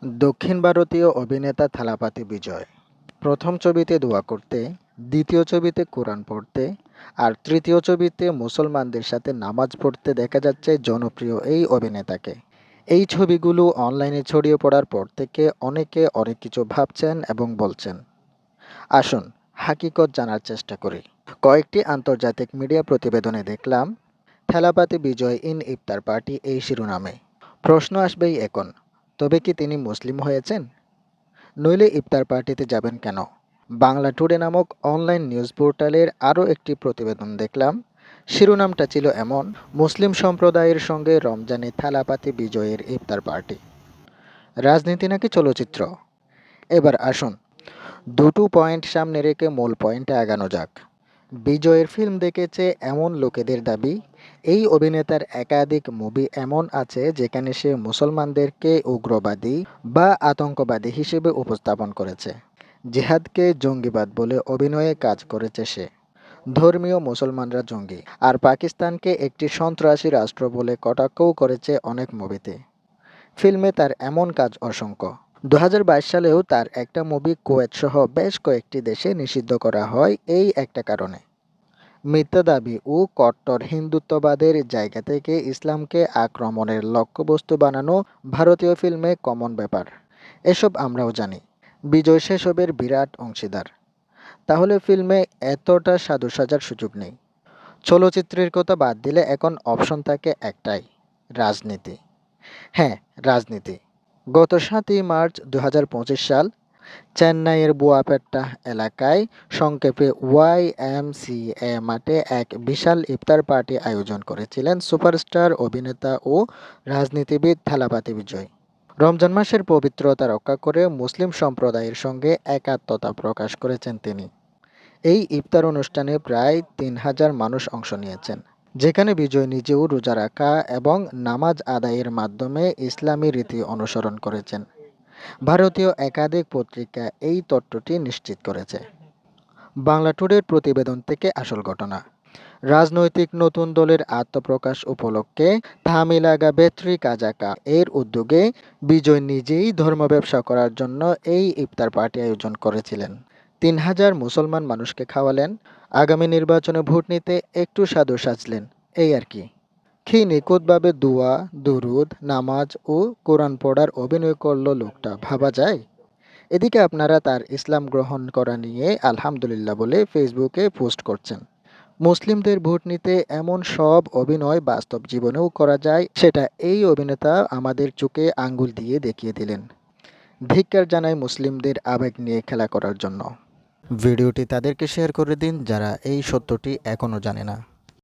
দক্ষিণ ভারতীয় অভিনেতা থালাপাতি বিজয় প্রথম ছবিতে দোয়া করতে, দ্বিতীয় ছবিতে কোরআন পড়তে আর তৃতীয় ছবিতে মুসলমানদের সাথে নামাজ পড়তে দেখা যাচ্ছে জনপ্রিয় এই অভিনেতাকে। এই ছবিগুলো অনলাইনে ছড়িয়ে পড়ার পর থেকে অনেকে অনেক কিছু ভাবছেন এবং বলছেন। আসুন হাকিকত জানার চেষ্টা করি। কয়েকটি আন্তর্জাতিক মিডিয়া প্রতিবেদনে দেখলাম থেলাপাতি বিজয় ইন ইফতার পার্টি এই শিরোনামে। প্রশ্ন আসবেই এখন, তবে কি তিনি মুসলিম হয়েছেন? নইলে ইফতার পার্টিতে যাবেন কেন? বাংলা টুডে নামক অনলাইন নিউজ পোর্টালের আরও একটি প্রতিবেদন দেখলাম। শিরোনামটা ছিল এমন: মুসলিম সম্প্রদায়ের সঙ্গে রমজানে থালাপাতি বিজয়ের ইফতার পার্টি। রাজনীতি নাকি চলচ্চিত্র? এবার আসুন দুটো পয়েন্ট সামনে রেখে মূল পয়েন্টে আগানো যাক। বিজয়ের ফিল্ম দেখেছে এমন লোকেদের দাবি, এই অভিনেতার একাধিক মুভি এমন আছে যেখানে সে মুসলমানদেরকে উগ্রবাদী বা আতঙ্কবাদী হিসেবে উপস্থাপন করেছে। জিহাদকে জঙ্গিবাদ বলে অভিনয়ে কাজ করেছে সে। ধর্মীয় মুসলমানরা জঙ্গি আর পাকিস্তানকে একটি সন্ত্রাসী রাষ্ট্র বলে কটাক্ষও করেছে অনেক মুভিতে। ফিল্মে তার এমন কাজ অসংখ্য। 2022 সালেও তার একটা মুভি কুয়েত সহ বেশ কয়েকটি দেশে নিষিদ্ধ করা হয় এই একটা কারণে। মিথ্যা দাবি ও কট্টর হিন্দুত্ববাদের জায়গা থেকে ইসলামকে আক্রমণের লক্ষ্যবস্তু বানানো ভারতীয় ফিল্মে কমন ব্যাপার। এসব আমরাও জানি। বিজয় সেসবের বিরাট অংশীদার। তাহলে ফিল্মে এতটা সাধু সাজার সুযোগ নেই। চলচ্চিত্রের কথা বাদ দিলে এখন অপশন থাকে একটাই: রাজনীতি। হ্যাঁ, রাজনীতি। গত 7ই মার্চ 2025 সাল চেন্নাইয়ের বুয়াপেট্টা এলাকায় সংক্ষেপে ওয়াইএমসিএ মাঠে এক বিশাল ইফতার পার্টি আয়োজন করেছিলেন সুপারস্টার অভিনেতা ও রাজনীতিবিদ থালাপাতি বিজয়। রমজান মাসের পবিত্রতা রক্ষা করে মুসলিম সম্প্রদায়ের সঙ্গে একাত্মতা প্রকাশ করেছেন তিনি। এই ইফতার অনুষ্ঠানে প্রায় 3000 মানুষ অংশ নিয়েছেন, যেখানে বিজয় নিজেও রোজা রাখা এবং নামাজ আদায়ের মাধ্যমে ইসলামী রীতি অনুসরণ করেছেন। ভারতীয় একাধিক পত্রিকা এই তথ্যটি নিশ্চিত করেছে। বাংলা টুডের প্রতিবেদন থেকে আসল ঘটনা। রাজনৈতিক নতুন দলের আত্মপ্রকাশ উপলক্ষে তামিলাগা বেত্রি কাজাকা এর উদ্যোগে বিজয় নিজেই ধর্ম ব্যবসা করার জন্য এই ইফতার পার্টি আয়োজন করেছিলেন। 3000 মুসলমান মানুষকে খাওয়ালেন, আগামী নির্বাচনে ভোট নিতে একটু সাধু সাজলেন, এই আর কি। কি নিখুঁতভাবে দোয়া, দুরুদ, নামাজ ও কোরআন পড়ার অভিনয় করল লোকটা, ভাবা যায়? এদিকে আপনারা তার ইসলাম গ্রহণ করা নিয়ে আলহামদুলিল্লাহ বলে ফেসবুকে পোস্ট করছেন। মুসলিমদের ভোট নিতে এমন সব অভিনয় বাস্তব জীবনেও করা যায়, সেটা এই অভিনেতা আমাদের চোখে আঙ্গুল দিয়ে দেখিয়ে দিলেন। ধিক্কার জানাই মুসলিমদের আবেগ নিয়ে খেলা করার জন্য। ভিডিওটি তাদেরকে শেয়ার করে দিন যারা এই সত্যটি এখনও জানে না।